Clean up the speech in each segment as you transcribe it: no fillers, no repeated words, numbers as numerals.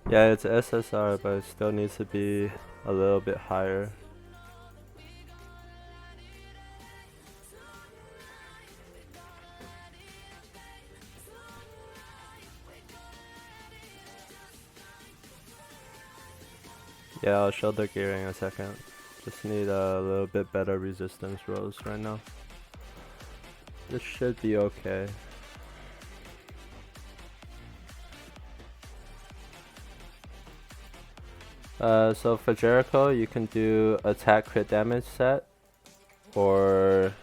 Yeah, it's SSR, but it still needs to be a little bit higher. Yeah, I'll show the gearing in a second. Just need a little bit better resistance rolls right now. This should be okay. So for Jericho, you can do attack crit damage set, or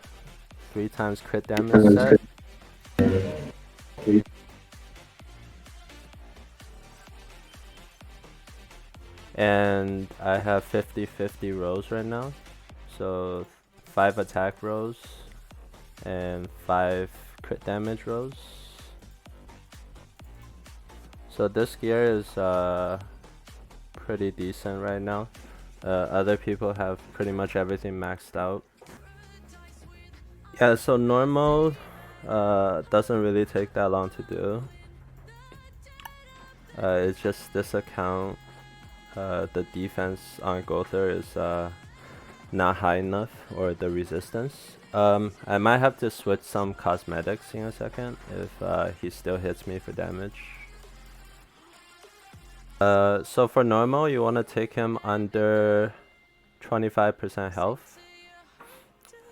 3 times crit damage set. And I have 50-50 rolls right now. So 5 attack rolls and 5 crit damage rolls. So this gear is pretty decent right now. Other people have pretty much everything maxed out. Yeah, so normal doesn't really take that long to do. It's just this account, the defense on Gother is not high enough, or the resistance. I might have to switch some cosmetics in a second if he still hits me for damage. So for normal, you want to take him under 25% health.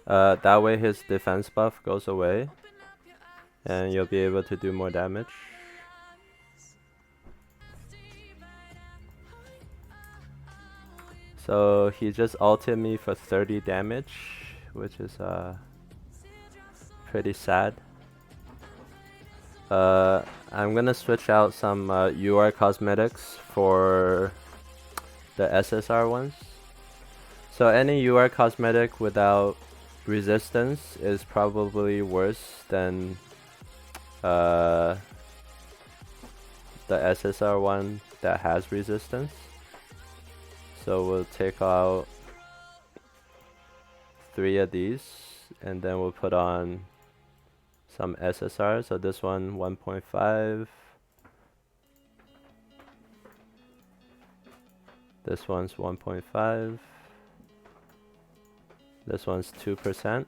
That way his defense buff goes away, and you'll be able to do more damage. So he just ulted me for 30 damage, which is pretty sad. I'm gonna switch out some UR cosmetics for the SSR ones. So any UR cosmetic without resistance is probably worse than the SSR one that has resistance. So we'll take out 3 of these, and then we'll put on some SSR. So this one 1.5. This one's 1.5. This one's 2%.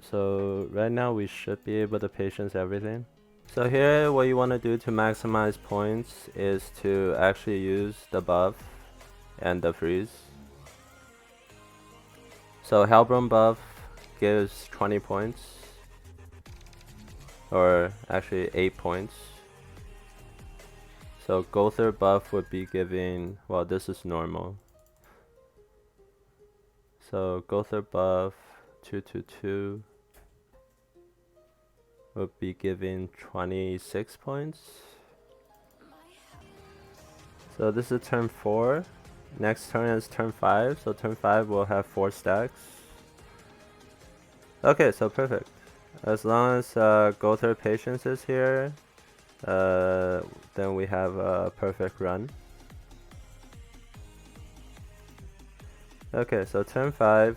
So right now we should be able to patience everything. So here what you want to do to maximize points is to actually use the buff and the freeze. So Hellbrom buff gives 20 points, or actually 8 points. So Gother buff would be giving, well, this is normal. So Gother buff 222 would be giving 26 points. So this is turn 4. Next turn is turn 5. So turn 5 will have 4 stacks. Okay, so perfect. As long as Gother patience is here, then we have a perfect run. Okay, so turn 5.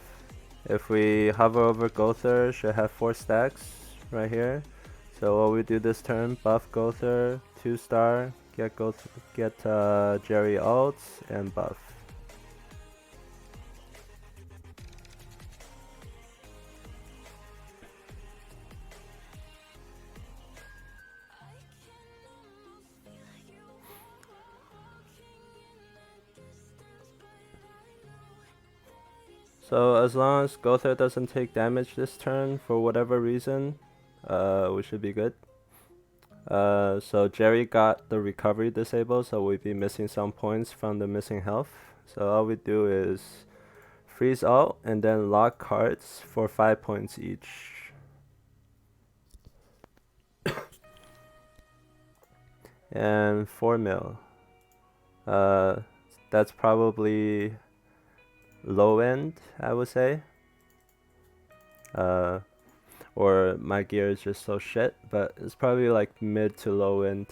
If we hover over Gother, should have 4 stacks right here. So what we do this turn, buff Gother, 2-star, get Jerry ults, and buff. So as long as Gother doesn't take damage this turn for whatever reason, we should be good. So Jerry got the recovery disabled, so we'd be missing some points from the missing health. So all we do is freeze ult and then lock cards for 5 points each. And 4 mil. That's probably low end, I would say. Or my gear is just so shit, but it's probably like mid to low end,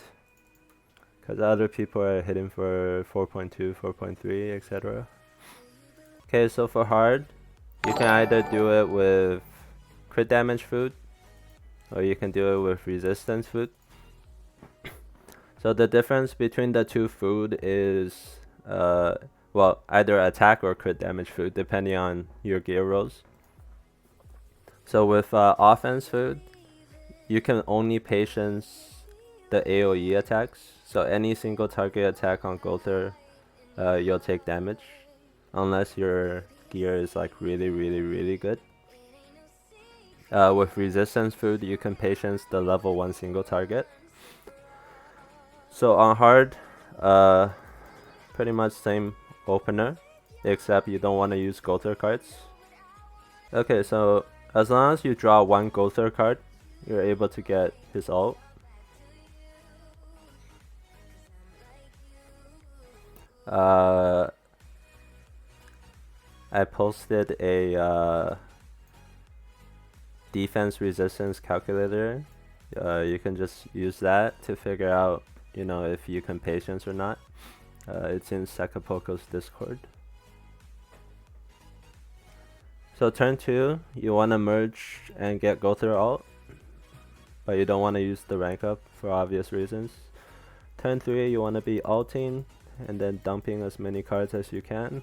because other people are hitting for 4.2, 4.3, etc. Okay, so for hard, you can either do it with crit damage food, or you can do it with resistance food. So the difference between the two food is well, either attack or crit damage food depending on your gear rolls. So with offense food, you can only patience the AoE attacks. So any single target attack on Gother, you'll take damage, unless your gear is like really good. With resistance food, you can patience the level 1 single target. So on hard, pretty much same opener, except you don't want to use Gother cards. Okay, so as long as you draw one Gother card, you're able to get his ult. I posted a defense resistance calculator. You can just use that to figure out, you know, if you can patience or not. It's in Sakapoko's Discord. So turn 2, you want to merge and get Gother ult, but you don't want to use the rank up for obvious reasons. Turn 3, you want to be ulting and then dumping as many cards as you can.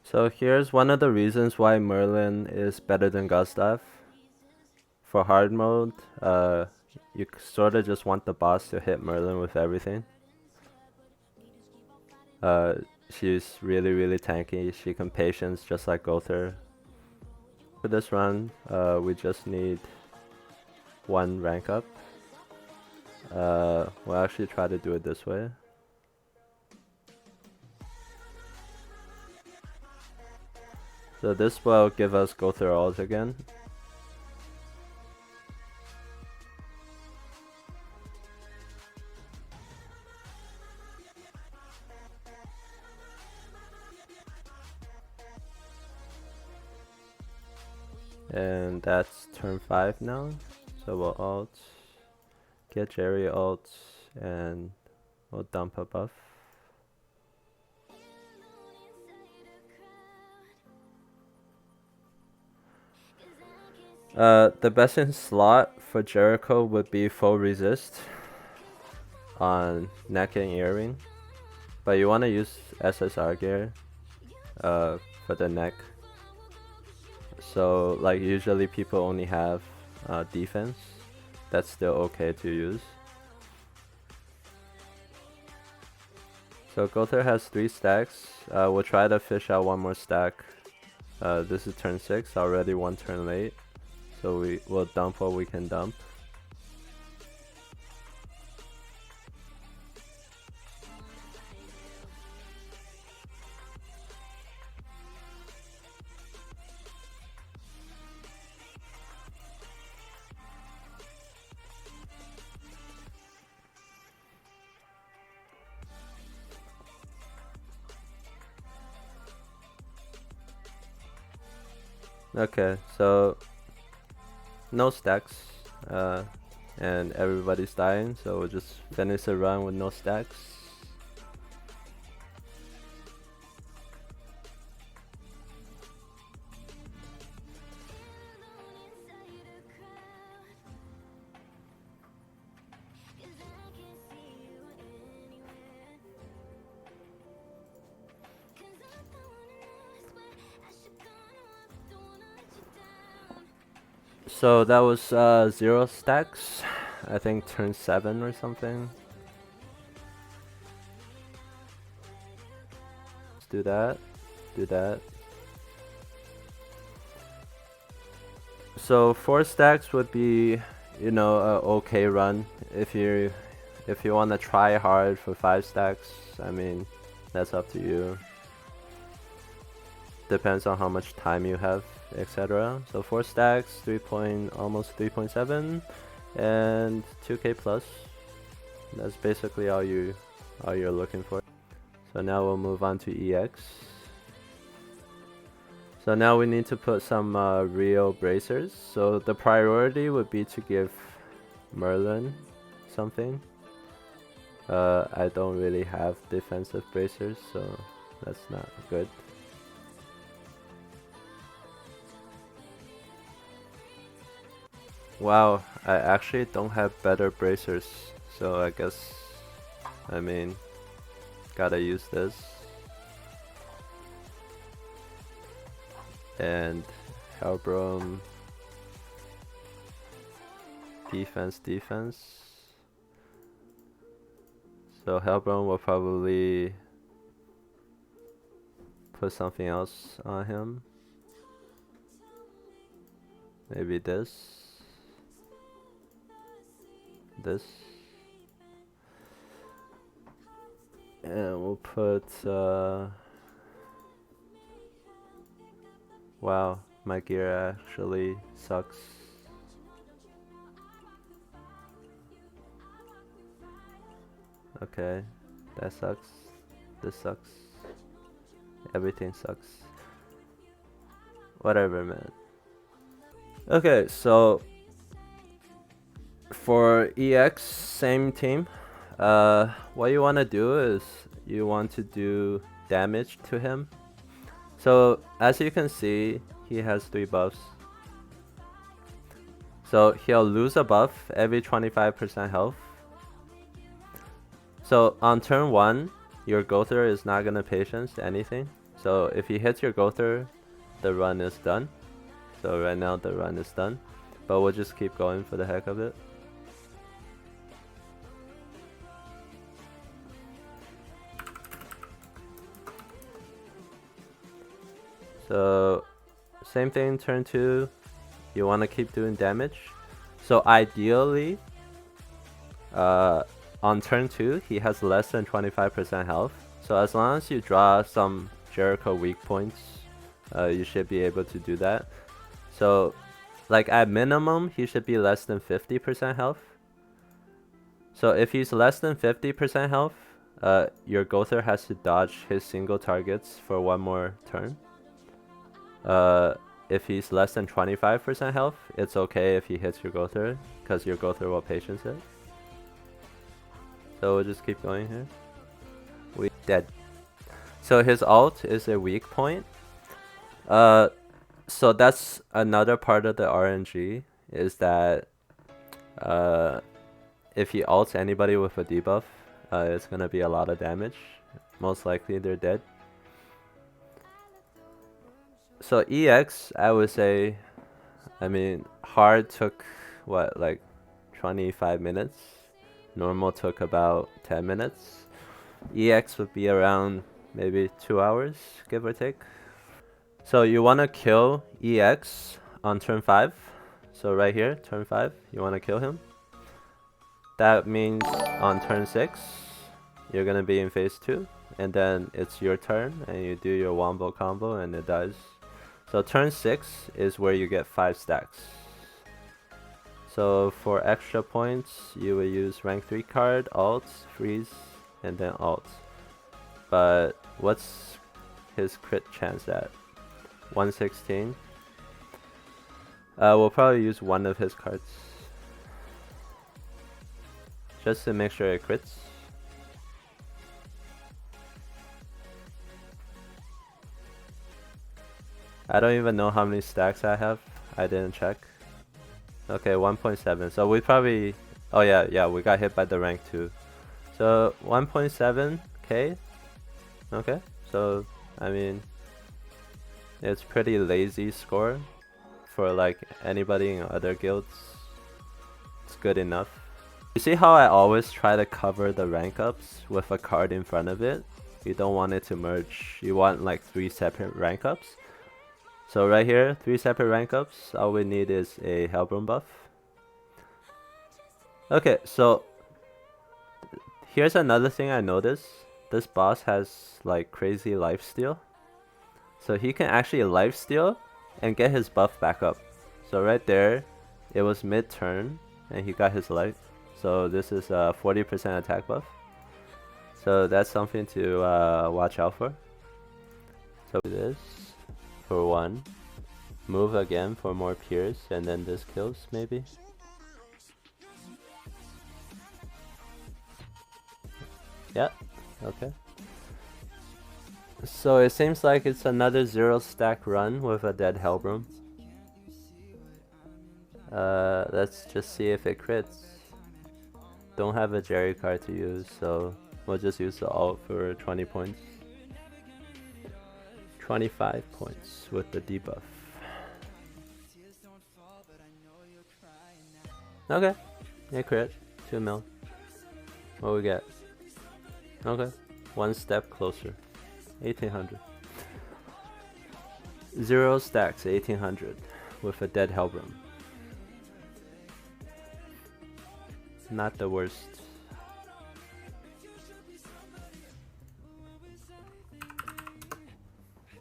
So here's one of the reasons why Merlin is better than Gustav. For hard mode, you sort of just want the boss to hit Merlin with everything. She's really tanky. She can patience just like Gother. For this run, we just need one rank up. We'll actually try to do it this way. So this will give us Gother ult again. And that's turn 5 now. So we'll ult, get Jerry ult, and we'll dump a buff. The best in slot for Jericho would be full resist on neck and earring, but you want to use SSR gear for the neck. So like usually people only have defense. That's still okay to use. So Gother has 3 stacks. We'll try to fish out one more stack. This is turn 6, already one turn late. So we will dump what we can dump. Okay, so no stacks, and everybody's dying, so we'll just finish the run with no stacks. So that was 0 stacks, I think turn 7 or something. Let's do that, do that. So 4 stacks would be, you know, a okay run. If you want to try hard for 5 stacks, I mean, that's up to you. Depends on how much time you have, etc. So 4 stacks, almost 3.7, and 2k plus. That's basically all you're looking for. So now we'll move on to EX. So now we need to put some real bracers. So the priority would be to give Merlin something. I don't really have defensive bracers, so that's not good. Wow, I actually don't have better bracers, so I guess, I mean, gotta use this. And Hellbrom, defense. So Hellbrom will probably put something else on him. Maybe this. And we'll put, wow, my gear actually sucks. Okay, that sucks. This sucks. Everything sucks. Whatever, man. Okay, so for EX, same team. What you want to do is you want to do damage to him. So as you can see, he has 3 buffs. So he'll lose a buff every 25% health. So on turn 1, your Gother is not gonna patience anything. So if he hits your Gother, the run is done. So right now the run is done. But we'll just keep going for the heck of it. So same thing, turn 2, you want to keep doing damage. So ideally, on turn 2, he has less than 25% health. So as long as you draw some Jericho weak points, you should be able to do that. So like at minimum, he should be less than 50% health. So if he's less than 50% health, your Gother has to dodge his single targets for 1 more turn. If he's less than 25% health, it's okay if he hits your Gother, because your Gother will patience it. So we'll just keep going here. We dead. So his ult is a weak point. So that's another part of the RNG, is that if he ults anybody with a debuff, it's gonna be a lot of damage. Most likely they're dead. So EX, I would say, I mean, hard took what, like 25 minutes? Normal took about 10 minutes. EX would be around maybe 2 hours, give or take. So you want to kill EX on turn 5. So right here, turn 5, you want to kill him. That means on turn 6, you're going to be in phase 2. And then it's your turn, and you do your wombo combo, and it dies. So turn 6 is where you get 5 stacks. So for extra points, you will use rank 3 card, ult, freeze, and then ult. But what's his crit chance at? 116. We'll probably use one of his cards, just to make sure it crits. I don't even know how many stacks I have. I didn't check. Okay, 1.7. So we probably... Oh yeah, we got hit by the rank 2. So 1.7k. Okay, so I mean, it's pretty lazy score for like anybody in other guilds. It's good enough. You see how I always try to cover the rank ups with a card in front of it? You don't want it to merge. You want like 3 separate rank ups. So right here, 3 separate rank ups. All we need is a Hellbrom buff. Okay, so here's another thing I noticed. This boss has like crazy lifesteal. So he can actually lifesteal and get his buff back up. So right there, it was mid-turn and he got his life. So this is a 40% attack buff. So that's something to watch out for. So this for 1. Move again for more pierce, and then this kills maybe. Yeah, okay. So it seems like it's another 0 stack run with a dead Hellbrom. Let's just see if it crits. Don't have a Jerry card to use, so we'll just use the alt for 20 points. 25 points with the debuff. Okay, it crit. 2 mil. What we get? Okay, one step closer. 1800. 0 stacks, 1800 with a dead Hellbrim. Not the worst.